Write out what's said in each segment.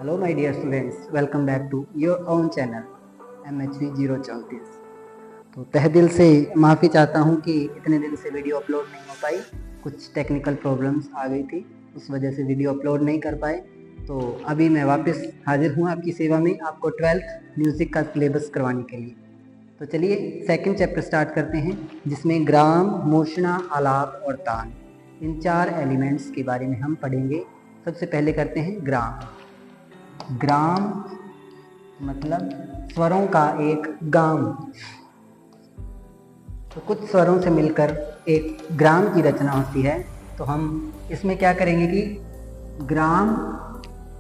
Hello my dear students, welcome back to your own channel MHV 034। तो तहे दिल से माफ़ी चाहता हूँ कि इतने दिन से वीडियो अपलोड नहीं हो पाई। कुछ टेक्निकल प्रॉब्लम्स आ गई थी, उस वजह से वीडियो अपलोड नहीं कर पाए। तो अभी मैं वापस हाजिर हूँ आपकी सेवा में, आपको 12th म्यूज़िक का सिलेबस करवाने के लिए। तो चलिए सेकंड चैप्टर स्टार्ट करते हैं, जिसमें ग्राम, मोशना, आलाप और तान, इन 4 एलिमेंट्स के बारे में हम पढ़ेंगे। सबसे पहले करते हैं ग्राम। ग्राम मतलब स्वरों का एक गाम। तो कुछ स्वरों से मिलकर एक ग्राम की रचना होती है। तो हम इसमें क्या करेंगे कि ग्राम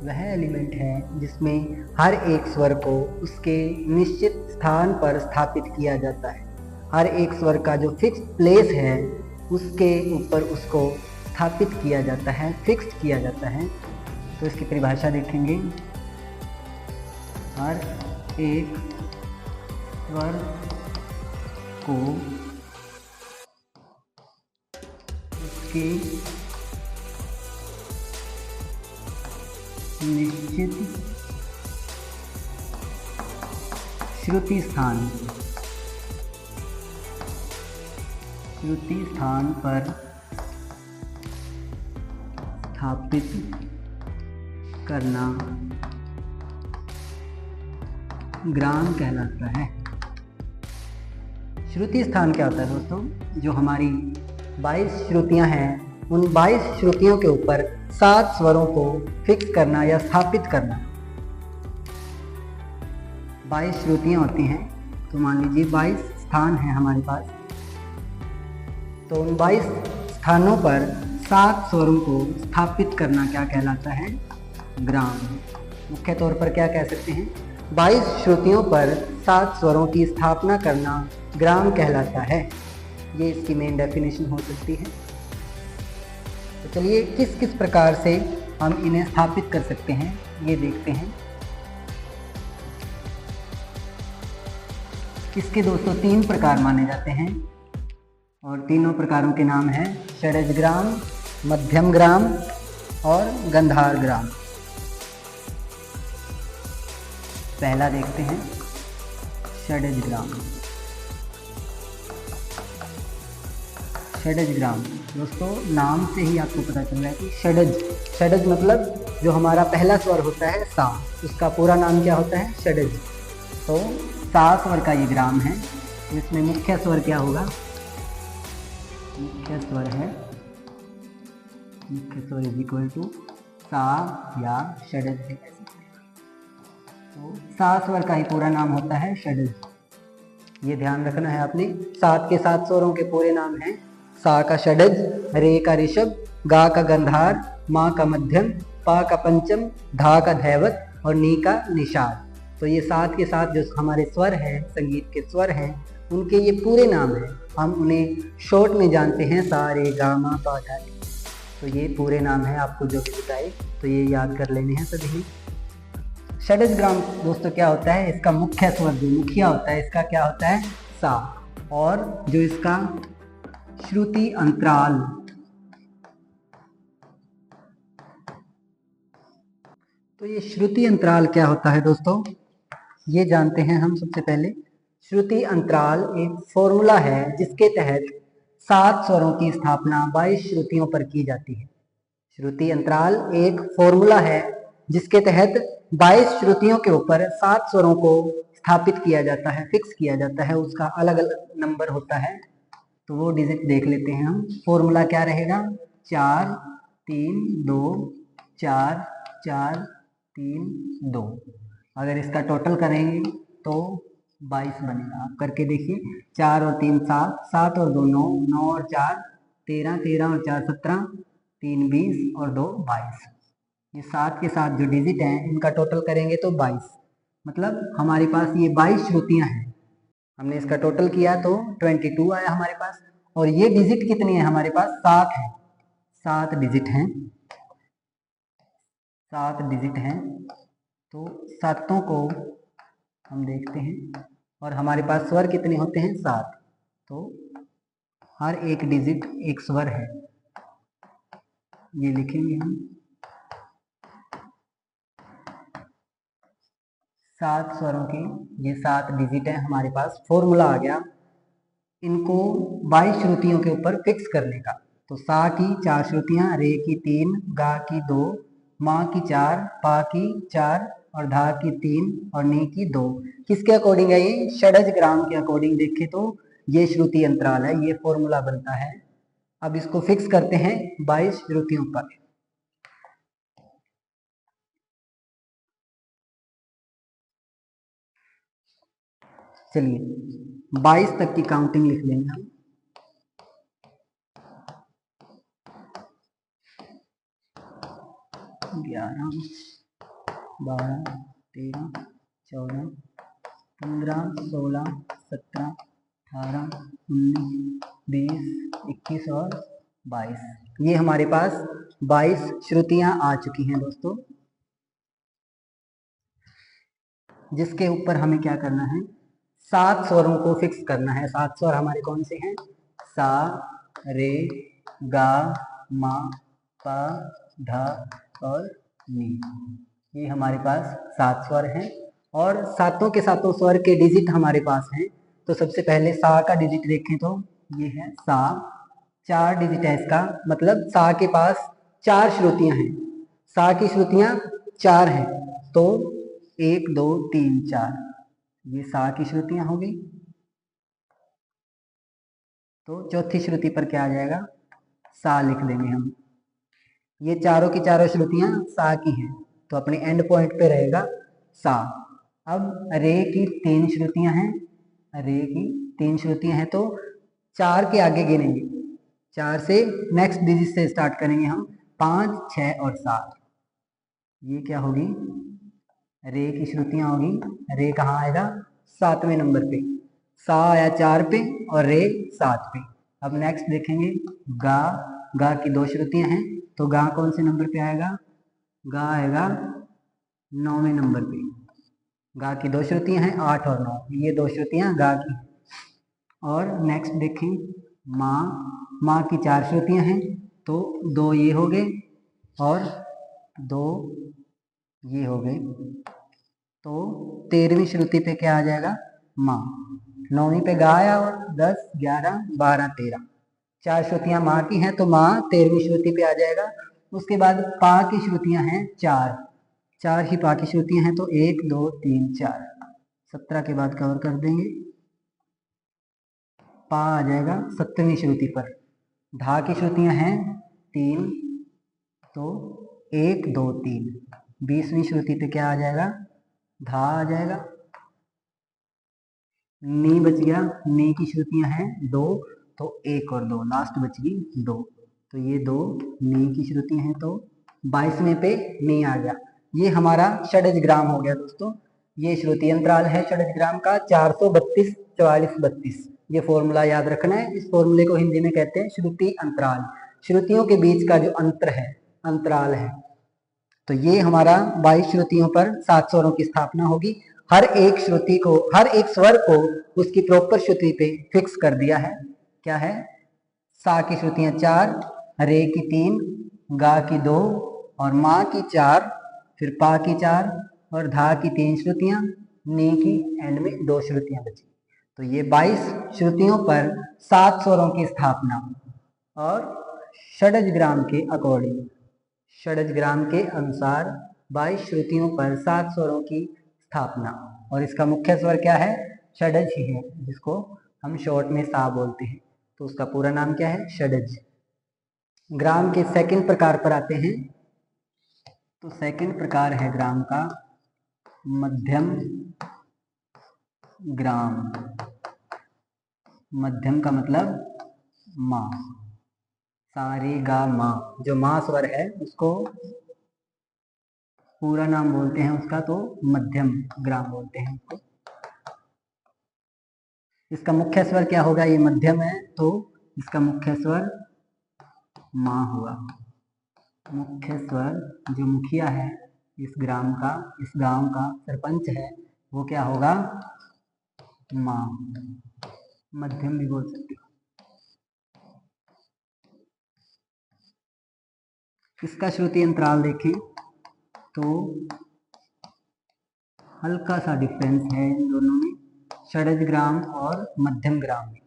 वह एलिमेंट है जिसमें हर एक स्वर को उसके निश्चित स्थान पर स्थापित किया जाता है। हर एक स्वर का जो फिक्स प्लेस है उसके ऊपर उसको स्थापित किया जाता है, फिक्स्ड किया जाता है। तो इसकी परिभाषा देखेंगे। हर एक स्वर को उसके निश्चित श्रुति स्थान पर स्थापित करना ग्राम कहलाता है। श्रुति स्थान क्या होता है दोस्तों? जो हमारी 22 श्रुतियां हैं, उन 22 श्रुतियों के ऊपर 7 स्वरों को फिक्स करना या स्थापित करना। 22 श्रुतियां होती हैं, तो मान लीजिए 22 स्थान हैं हमारे पास। तो उन 22 स्थानों पर 7 स्वरों को स्थापित करना क्या कहलाता है? ग्राम। मुख्य तौर पर क्या कह सकते हैं? 22 श्रुतियों पर 7 स्वरों की स्थापना करना ग्राम कहलाता है। ये इसकी मेन डेफिनेशन हो सकती है। तो चलिए किस किस प्रकार से हम इन्हें स्थापित कर सकते हैं ये देखते हैं। इसके दोस्तों 3 प्रकार माने जाते हैं, और तीनों प्रकारों के नाम हैं षडज ग्राम, मध्यम ग्राम और गंधार ग्राम। पहला देखते हैं षडज ग्राम। षडज ग्राम दोस्तों, नाम से ही आपको पता चल रहा है कि षडज मतलब जो हमारा पहला स्वर होता है सा, उसका पूरा नाम क्या होता है? षडज। तो सा स्वर का ये ग्राम है। इसमें मुख्य स्वर क्या होगा? मुख्य स्वर इज इक्वल टू सा या षडज भी कह सकते हैं। तो सा स्वर का ही पूरा नाम होता है षडज। ये ध्यान रखना है आपने। 7 के 7 स्वरों के पूरे नाम हैं सा का षडज, रे का ऋषभ, गा का गंधार, मा का मध्यम, पा का पंचम, धा का धैवत और नी का निषाद। तो ये 7 के 7 जो हमारे स्वर हैं, संगीत के स्वर हैं, उनके ये पूरे नाम हैं। हम उन्हें शॉर्ट में जानते हैं सा रे गा मा पा धा। तो ये पूरे नाम है, आपको जो भी बताए तो ये याद कर लेने हैं सभी। षडज ग्राम दोस्तों क्या होता है? इसका मुख्य स्वर जो मुखिया होता है, इसका क्या होता है? सा। और जो इसका श्रुति अंतराल, तो ये श्रुति अंतराल क्या होता है दोस्तों? ये जानते हैं हम सबसे पहले। श्रुति अंतराल एक फॉर्मूला है जिसके तहत 7 स्वरों की स्थापना 22 श्रुतियों पर की जाती है। श्रुति अंतराल एक फॉर्मूला है जिसके तहत 22 श्रुतियों के ऊपर 7 स्वरों को स्थापित किया जाता है, फिक्स किया जाता है। उसका अलग अलग नंबर होता है, तो वो डिजिट देख लेते हैं हम। फॉर्मूला क्या रहेगा? 4 3 2 4 4 3 2। अगर इसका टोटल करेंगे तो 22 बनेगा। आप करके देखिए। 4 और 3 7, 7 और 2 9, 9 और 4 13, 13 और 4 17, 3 20 और 2 22। ये 7 के 7 जो डिजिट हैं, इनका टोटल करेंगे तो 22। मतलब हमारे पास ये 22 श्रुतियां हैं। हमने इसका टोटल किया तो 22 आया हमारे पास। और ये डिजिट कितनी है हमारे पास? 7 है। 7 डिजिट हैं, 7 डिजिट हैं। तो सातों को हम देखते हैं, और हमारे पास स्वर कितने होते हैं? 7। तो हर एक डिजिट एक स्वर है, ये लिखेंगे हम। 7 स्वरों की ये 7 डिजिट है हमारे पास, फॉर्मूला आ गया इनको 22 श्रुतियों के ऊपर फिक्स करने का। तो सा की 4 श्रुतियां, रे की 3, गा की 2, माँ की 4, पा की 4 और धा की 3 और नी की 2। किसके अकॉर्डिंग है ये? षडज ग्राम के अकॉर्डिंग देखें तो ये श्रुति अंतराल है, ये फॉर्मूला बनता है। अब इसको फिक्स करते हैं 22 श्रुतियों पर। चलिए 22 तक की काउंटिंग लिख लेंगे हम। 11, 12, 13, 14, 15, 16, 17, 18, 19, 20, 21 और 22। ये हमारे पास 22 श्रुतियां आ चुकी हैं दोस्तों, जिसके ऊपर हमें क्या करना है? 7 स्वरों को फिक्स करना है। 7 स्वर हमारे कौन से हैं? सा, रे, गा, मा, पा, धा और नी। ये हमारे पास 7 स्वर हैं और सातों के सातों स्वर के डिजिट हमारे पास हैं। तो सबसे पहले सा का डिजिट देखें तो ये है सा, 4 डिजिट है इसका, मतलब सा के पास 4 श्रुतियां हैं। सा की श्रुतियां 4 हैं, तो 1 2 3 4 ये सा की श्रुतियां हो गई। तो चौथी श्रुति पर क्या आ जाएगा? सा लिख देंगे हम। ये चारों की चारों श्रुतियां सा की हैं, तो अपने एंड पॉइंट पे रहेगा सा। अब रे की 3 श्रुतियां हैं, रे की 3 श्रुतियां हैं, तो 4 के आगे गिनेंगे, 4 से नेक्स्ट डिजिट से स्टार्ट करेंगे हम, 5 6 और 7। ये क्या होगी? रे की श्रुतियां होगी। रे कहाँ आएगा? 7वें नंबर पे। सा आया 4 पे और रे 7 पे। अब नेक्स्ट देखेंगे गा। गा की 2 श्रुतियां हैं, तो गा कौन से नंबर पे आएगा? गा आएगा 9वें नंबर पे। गा की 2 श्रुतियां हैं, 8 और 9, ये 2 श्रुतियां गा की। और नेक्स्ट देखें माँ। माँ की 4 श्रुतियां हैं, तो 2 ये हो गए और 2 ये हो गए। तो 13वीं श्रुति पे क्या आ जाएगा? माँ। 9वीं पे गा आया और 10 11 12 13, 4 श्रुतियां माँ की हैं, तो माँ 13वीं श्रुति पे आ जाएगा। उसके बाद पा की श्रुतियां हैं 4, 4 ही पा की श्रुतियां हैं, तो 1 2 3 4, 17 के बाद कवर कर देंगे। पा आ जाएगा 17वीं श्रुति पर। धा की श्रुतियां हैं 3, तो 1 2 3, 20वीं श्रुति पे क्या आ जाएगा? धा आ जाएगा। नी बच गया, नी की श्रुतियां हैं 2, तो 1 और 2, लास्ट बच गई 2, तो ये 2 नी की श्रुतियां हैं, तो 22वें पे नी आ गया। ये हमारा षडज ग्राम हो गया दोस्तों। ये श्रुति अंतराल है षडज ग्राम का, 432 44 32। ये फॉर्मूला याद रखना है। इस फॉर्मूले को हिंदी में कहते हैं श्रुति अंतराल। श्रुतियों के बीच का जो अंतर है, अंतराल है। तो ये हमारा 22 श्रुतियों पर 7 स्वरों की स्थापना होगी। हर एक श्रुति को, हर एक स्वर को उसकी प्रॉपर श्रुति पे फिक्स कर दिया है। क्या है? सा की श्रुतियां 4, रे की 3, गा की 2 और माँ की 4, फिर पा की 4 और धा की 3 श्रुतियां, नी की एंड में 2 श्रुतियां बची। तो ये 22 श्रुतियों पर 7 स्वरों की स्थापना। और षडज ग्राम के अकॉर्डिंग, षडज ग्राम के अनुसार 22 श्रुतियों पर 7 स्वरों की स्थापना। और इसका मुख्य स्वर क्या है? षडज ही है, जिसको हम शॉर्ट में सा बोलते हैं। तो उसका पूरा नाम क्या है? षडज। ग्राम के सेकंड प्रकार पर आते हैं। तो सेकंड प्रकार है ग्राम का मध्यम ग्राम। मध्यम का मतलब मा। सा रे गा मा, जो मा स्वर है उसको पूरा नाम बोलते हैं उसका, तो मध्यम ग्राम बोलते हैं उसको। इसका मुख्य स्वर क्या होगा? ये मध्यम है, तो इसका मुख्य स्वर मा हुआ। मुख्य स्वर जो मुखिया है इस ग्राम का, इस गांव का सरपंच है, वो क्या होगा? मा। मध्यम भी बोल सकते हो। इसका श्रुति अंतराल देखें तो हल्का सा डिफरेंस है इन दोनों में, षडज ग्राम और मध्यम ग्राम में।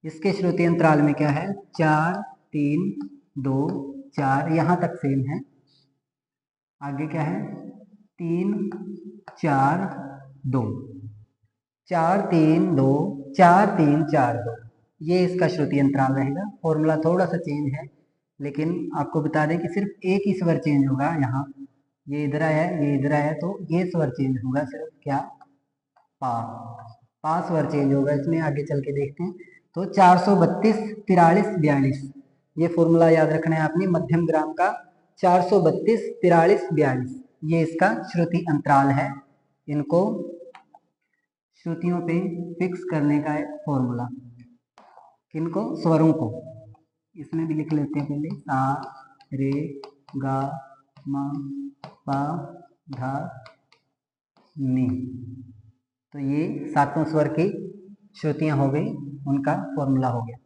इसके श्रुति अंतराल में क्या है, 4 3 2 4, यहाँ तक सेम है। आगे क्या है, 3 4 2, 4 3 2 4 3 4 2, ये इसका श्रुति अंतराल रहेगा। फॉर्मूला थोड़ा सा चेंज है, लेकिन आपको बता दें कि सिर्फ एक ही स्वर चेंज होगा। यहाँ ये इधर आया है, ये इधर आया है, तो ये स्वर चेंज होगा सिर्फ, क्या, पा। पा स्वर चेंज होगा इसमें, आगे चल के देखते हैं। तो 432 43 42, ये फॉर्मूला याद रखना है आपने मध्यम ग्राम का, 432 43 42, ये इसका श्रुति अंतराल है। इनको श्रुतियों पे फिक्स करने का एक फॉर्मूला, किनको, स्वरों को। इसमें भी लिख लेते हैं पहले, सा रे गा मा पा धा नी। तो ये सातों स्वर की श्रुतियां हो गई, उनका फॉर्मूला हो गया।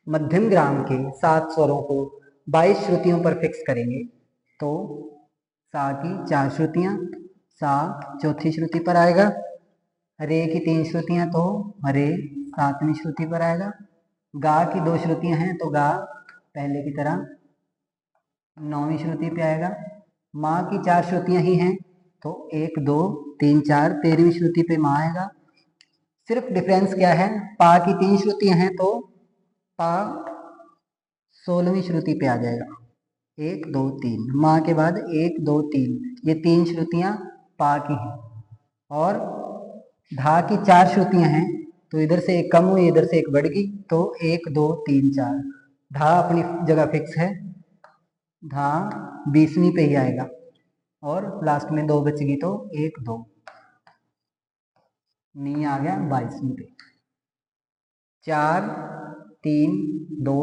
मध्यम ग्राम के 7 स्वरों को 22 श्रुतियों पर फिक्स करेंगे। तो सा की 4 श्रुतियां, सा चौथी श्रुति पर आएगा। रे की 3 श्रुतियां, तो रे 7वीं श्रुति पर आएगा। गा की 2 श्रुतियां हैं, तो गा पहले की तरह 9वीं श्रुति पे आएगा। माँ की 4 श्रुतियां ही हैं, तो 1 2 3 4 13वीं श्रुति पे माँ आएगा। सिर्फ डिफरेंस क्या है, पा की 3 श्रुतियां हैं, तो पा 16वीं श्रुति पे आ जाएगा। 1 2 3, माँ के बाद 1 2 3, ये 3 श्रुतियां पा की हैं। और धा की 4 श्रुतियां हैं, तो इधर से एक कम हुई, इधर से एक बढ़ गई, तो 1 2 3 4, धा अपनी जगह फिक्स है, धा 20वीं पे ही आएगा। और लास्ट में 2 बच गई, तो 1 2, नी आ गया 22वीं पे। 4 3 2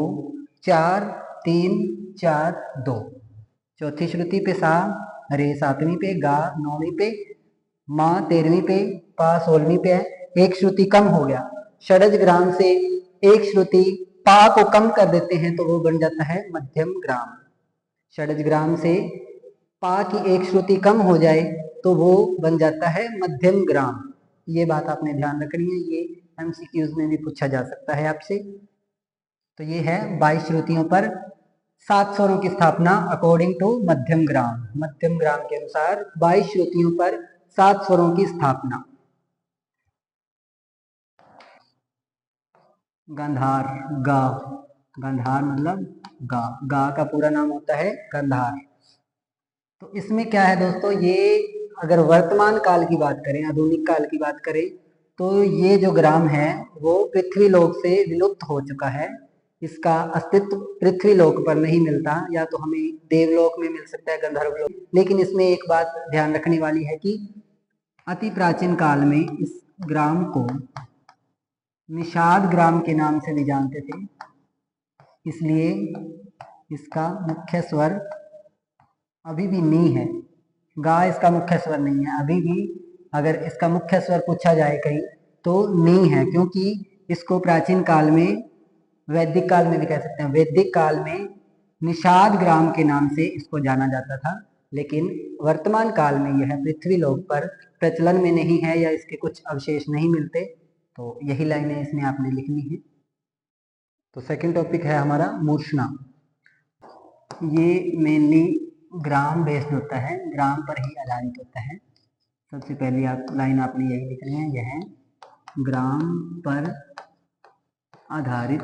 4 3 4 2, चौथी श्रुति पे सा, रे 7वीं पे, गा 9वीं पे, माँ 13वीं पे, पा 16वीं पे है। एक श्रुति कम हो गया। षडज ग्राम से एक श्रुति पा को कम कर देते हैं, तो वो बन जाता है मध्यम ग्राम। षडज ग्राम से पा की एक श्रुति कम हो जाए, तो वो बन जाता है मध्यम ग्राम। ये बात आपने ध्यान रखनी है, ये एमसीक्यूज में भी पूछा जा सकता है आपसे। तो ये है 22 श्रुतियों पर 7 स्वरों की स्थापना अकॉर्डिंग टू मध्यम ग्राम। मध्यम ग्राम के अनुसार 22 श्रुतियों पर 7 स्वरों की स्थापना। गंधार, गा, गंधार मतलब गा, गा का पूरा नाम होता है गंधार। तो इसमें क्या है दोस्तों, ये अगर वर्तमान काल की बात करें, आधुनिक काल की बात करें, तो ये जो ग्राम है वो पृथ्वी लोक से विलुप्त हो चुका है। इसका अस्तित्व पृथ्वी लोक पर नहीं मिलता, या तो हमें देवलोक में मिल सकता है, गंधर्व लोक। लेकिन इसमें एक बात ध्यान रखने वाली है कि अति प्राचीन काल में इस ग्राम को निषाद ग्राम के नाम से भी जानते थे, इसलिए इसका मुख्य स्वर अभी भी नी है। गा इसका मुख्य स्वर नहीं है अभी भी। अगर इसका मुख्य स्वर पूछा जाए कहीं, तो नी है, क्योंकि इसको प्राचीन काल में, वैदिक काल में भी कह सकते हैं, वैदिक काल में निषाद ग्राम के नाम से इसको जाना जाता था। लेकिन वर्तमान काल में यह पृथ्वी लोक पर प्रचलन में नहीं है, या इसके कुछ अवशेष नहीं मिलते। तो यही लाइनें इसमें आपने लिखनी है। तो सेकंड टॉपिक है हमारा मूर्छना। ये मेनली ग्राम बेस्ड होता है, ग्राम पर ही आधारित होता है। सबसे पहली लाइन आपने यही लिखनी है, यह ग्राम पर आधारित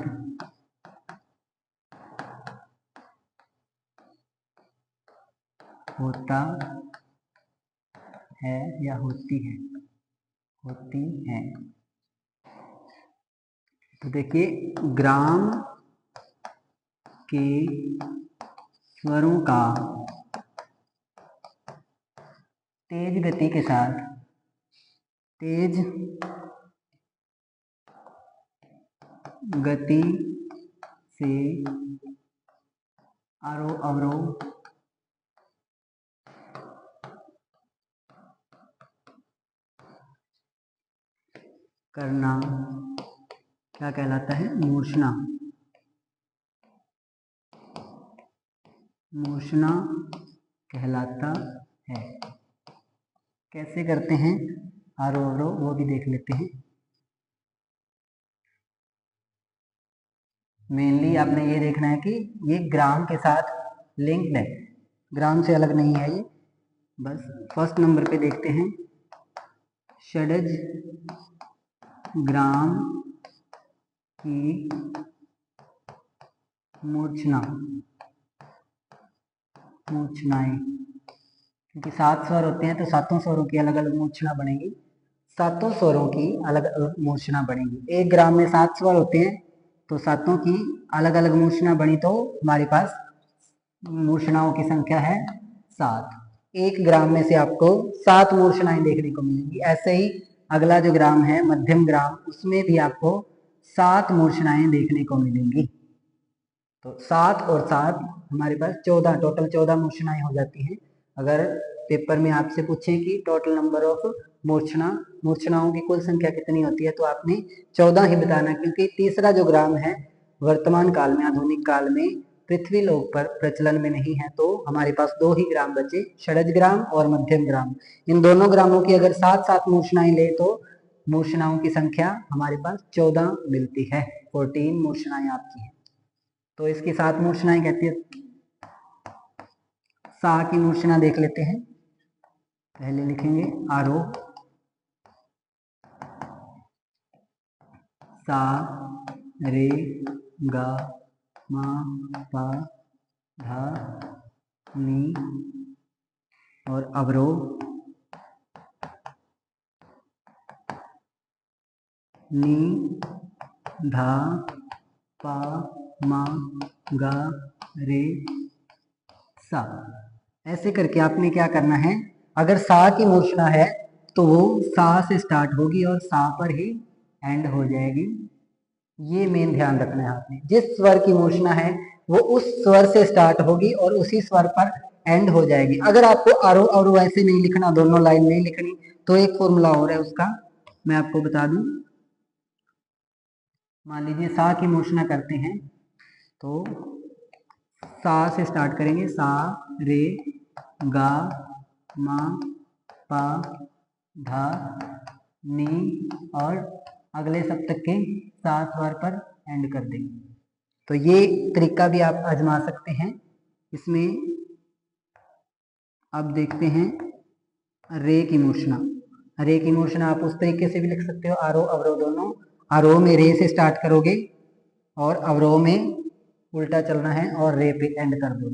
होता है या होती है, होती है। तो देखिए, ग्राम के स्वरों का तेज गति के साथ, तेज गति से आरोह अवरोह करना क्या कहलाता है? मूर्छना। मूर्छना कहलाता है। कैसे करते हैं आरोह वो भी देख लेते हैं। मेनली आपने ये देखना है कि ये ग्राम के साथ लिंक्ड है, ग्राम से अलग नहीं है ये। बस फर्स्ट नंबर पे देखते हैं, षडज ग्राम की मूर्छनाएं, क्योंकि 7 स्वर होते हैं तो सातों स्वरों की अलग अलग मूर्छना बनेगी, सातों स्वरों की अलग अलग मूर्छना बनेगी। एक ग्राम में 7 स्वर होते हैं तो सातों की अलग अलग मूर्छना बनी, तो हमारे पास मूर्छनाओं की संख्या है 7। एक ग्राम में से आपको 7 मूर्छनाएं देखने को मिलेंगी। ऐसे ही अगला जो ग्राम है मध्यम ग्राम, उसमें भी आपको 7 मूर्छनाएं देखने को मिलेंगी। तो 7 और 7 हमारे पास 14, टोटल 14 मूर्छनाएं हो जाती हैं। अगर पेपर में आपसे पूछे कि टोटल नंबर ऑफ मूर्छनाओं की कुल संख्या कितनी होती है, तो आपने 14 ही बताना, क्योंकि तीसरा जो ग्राम है वर्तमान काल में, आधुनिक काल में पृथ्वी लोक पर प्रचलन में नहीं है, तो हमारे पास 2 ही ग्राम बचे, षडज ग्राम और मध्यम ग्राम। इन दोनों ग्रामों की अगर 7-7 मूर्छनाएं ले तो मूर्छनाओं की संख्या हमारे पास 14 मिलती है। 14 मूर्छनाएं आपकी हैं। तो इसकी 7 मूर्छनाएं कहती है। सा की मूर्छना देख लेते हैं। पहले लिखेंगे आरोह, सा रे गा मा पा धा नी, और अवरोह नी धा पा मा गा रे सा। ऐसे करके आपने क्या करना है, अगर सा की मूर्छना है तो वो सा से स्टार्ट होगी और सा पर ही एंड हो जाएगी। ये मेन ध्यान रखना है आपने। जिस स्वर की मूर्छना है वो उस स्वर से स्टार्ट होगी और उसी स्वर पर एंड हो जाएगी। अगर आपको आरोह अवरोह ऐसे नहीं लिखना, दोनों लाइन नहीं लिखनी, तो एक फॉर्मूला और है उसका, मैं आपको बता दूं। मान लीजिए सा की मूर्छना करते हैं तो सा से स्टार्ट करेंगे, सा रे गा मा पा धा नी, और अगले सप्तक के 7 स्वर पर एंड कर देंगे। तो ये तरीका भी आप आजमा सकते हैं। इसमें अब देखते हैं रे की मूर्छना। रे की मूर्छना आप उस तरीके से भी लिख सकते हो, आरोह अवरोह दोनों। आरोह में रे से स्टार्ट करोगे और अवरोह में उल्टा चलना है और रे पे एंड कर दो।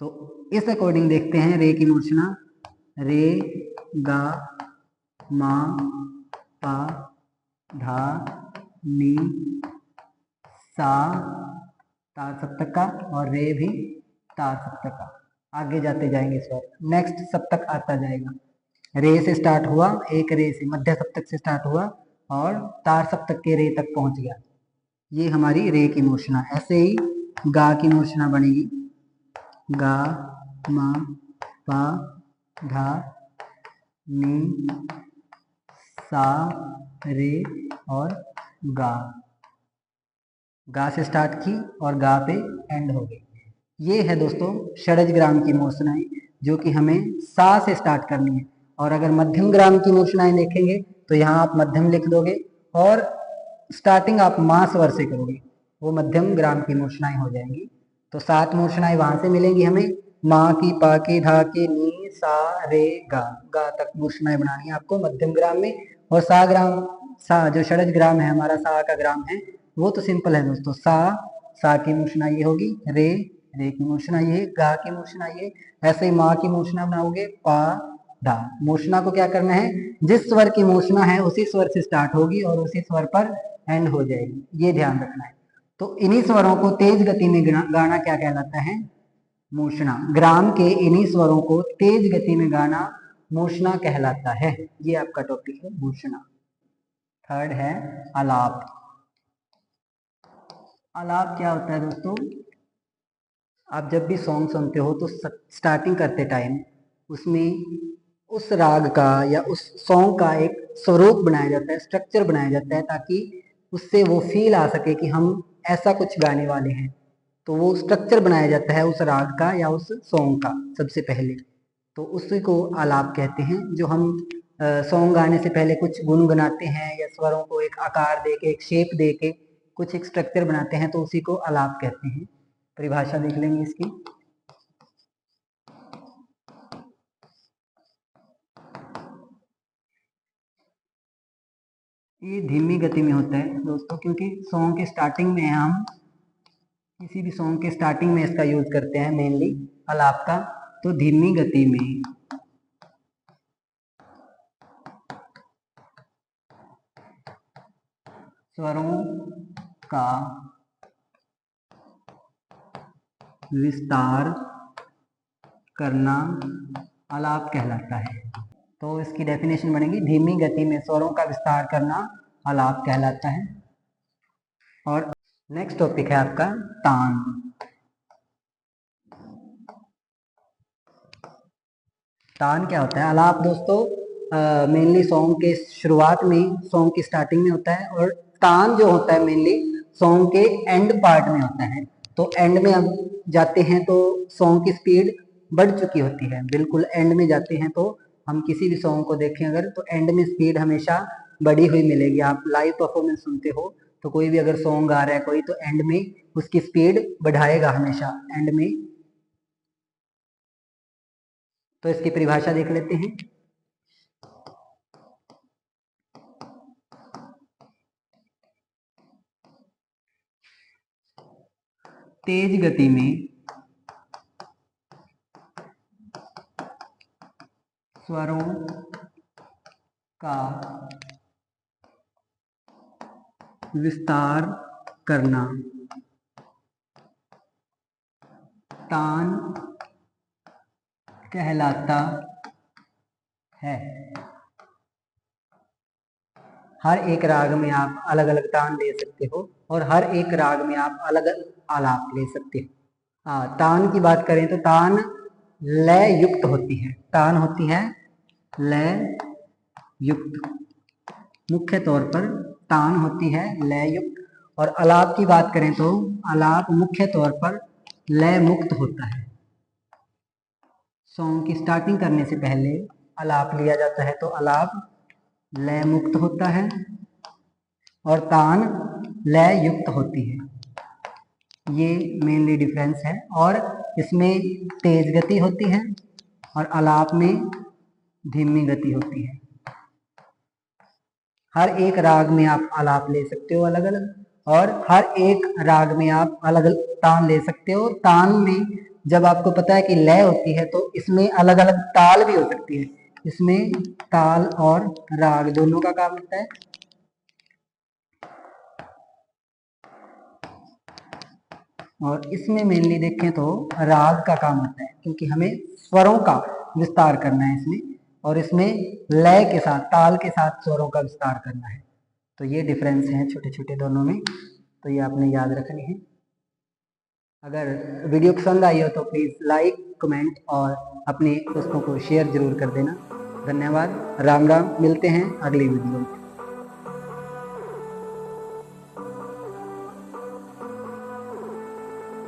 तो इस अकॉर्डिंग देखते हैं रे की मूर्छना। रे गा मा पा धा नी सा, तार सप्तक का, और रे भी तार सप्तक का। आगे जाते जाएंगे स्वर, नेक्स्ट सप्तक आता जाएगा। रे से स्टार्ट हुआ, एक रे से मध्य सप्तक से स्टार्ट हुआ और तार सप्तक के रे तक पहुंच गया। ये हमारी रे की मूर्छना। ऐसे ही गा की मूर्छना बनेगी, गा मा पा धा नी सा रे और गा। गा से स्टार्ट की और गा पे एंड हो गई। ये है दोस्तों षडज ग्राम की मूर्छनाएं, जो कि हमें सा से स्टार्ट करनी है। और अगर मध्यम ग्राम की मूर्छनाएं देखेंगे तो यहाँ आप मध्यम लिख दोगे और स्टार्टिंग आप मा स्वर से करोगे, वो मध्यम ग्राम की मूर्छनाएं हो जाएंगी। तो 7 मूर्छनाएं वहां से मिलेंगी हमें, माँ की, पा की, धा की, नी सा रे गा, गा तक मूर्छनाएं बनानी है आपको मध्यम ग्राम में। और सा ग्राम, सा जो षडज ग्राम है हमारा, सा का ग्राम है, वो तो सिंपल है दोस्तों। सा की मूर्छना ये होगी, रे की मूर्छना ये, गा की मूर्छना ये। ऐसे ही माँ की मूर्छना बनाओगे, पा धा। मूर्छना को क्या करना है, जिस स्वर की मूर्छना है उसी स्वर से स्टार्ट होगी और उसी स्वर पर एंड हो जाएगी, ये ध्यान रखना है। तो इन्हीं स्वरों को तेज गति में गाना क्या कहलाता है, मूर्छना। ग्राम के इन्हीं स्वरों को तेज गति में गाना मूर्छना कहलाता है। ये आपका टॉपिक है मूर्छना। थर्ड है आलाप। आलाप क्या होता है दोस्तों, आप जब भी सॉन्ग सुनते हो तो स्टार्टिंग करते टाइम उसमें उस राग का या उस सॉन्ग का एक स्वरूप बनाया जाता है, स्ट्रक्चर बनाया जाता है, ताकि उससे वो फील आ सके कि हम ऐसा कुछ गाने वाले हैं। तो वो स्ट्रक्चर बनाया जाता है उस राग का या उस सॉन्ग का सबसे पहले, तो उसी को आलाप कहते हैं। जो हम सॉन्ग गाने से पहले कुछ गुनगुनाते हैं या स्वरों को एक आकार दे के, एक शेप दे के कुछ एक स्ट्रक्चर बनाते हैं, तो उसी को आलाप कहते हैं। परिभाषा देख लेंगे इसकी। ये धीमी गति में होता है दोस्तों, क्योंकि सॉन्ग के स्टार्टिंग में हम किसी भी सॉन्ग के स्टार्टिंग में इसका यूज करते हैं मेनली आलाप का। तो धीमी गति में स्वरों का विस्तार करना आलाप कहलाता है। तो इसकी डेफिनेशन बनेगी, धीमी गति में स्वरों का विस्तार करना आलाप कहलाता है। और नेक्स्ट टॉपिक है आपका तान। तान क्या होता है? आलाप दोस्तों मेनली सॉन्ग के शुरुआत में, सॉन्ग की स्टार्टिंग में होता है, और तान जो होता है मेनली सॉन्ग के एंड पार्ट में होता है। तो एंड में अब जाते हैं तो सॉन्ग की स्पीड बढ़ चुकी होती है, बिल्कुल एंड में जाते हैं तो हम किसी भी सॉन्ग को देखें अगर, तो एंड में स्पीड हमेशा बढ़ी हुई मिलेगी। आप लाइव परफॉर्मेंस सुनते हो तो कोई भी अगर सॉन्ग गा रहा है कोई, तो एंड में उसकी स्पीड बढ़ाएगा हमेशा एंड में। तो इसकी परिभाषा देख लेते हैं। तेज गति में स्वरों का विस्तार करना तान कहलाता है। हर एक राग में आप अलग अलग तान ले सकते हो, और हर एक राग में आप अलग अलग आलाप ले सकते हो। तान की बात करें तो तान लय युक्त होती है। तान होती है लय युक्त, मुख्य तौर पर तान होती है लय युक्त। और आलाप की बात करें तो आलाप मुख्य तौर पर लय मुक्त होता है। सॉन्ग की स्टार्टिंग करने से पहले आलाप लिया जाता है तो आलाप लय मुक्त होता है, और तान लय युक्त होती है। ये मेनली डिफरेंस है। और इसमें तेज गति होती है और आलाप में धीमी गति होती है। हर एक राग में आप आलाप ले सकते हो अलग अलग, और हर एक राग में आप अलग अलग तान ले सकते हो। तान में जब आपको पता है कि लय होती है तो इसमें अलग अलग ताल भी हो सकती है। इसमें ताल और राग दोनों का काम होता है। और इसमें मेनली देखें तो राग का काम होता है, क्योंकि हमें स्वरों का विस्तार करना है इसमें, और इसमें लय के साथ, ताल के साथ स्वरों का विस्तार करना है। तो ये डिफरेंस है छोटे छोटे दोनों में, तो ये आपने याद रखनी है। अगर वीडियो पसंद आई हो तो प्लीज़ लाइक, कमेंट और अपने दोस्तों को शेयर जरूर कर देना। धन्यवाद। राम राम। मिलते हैं अगली वीडियो में।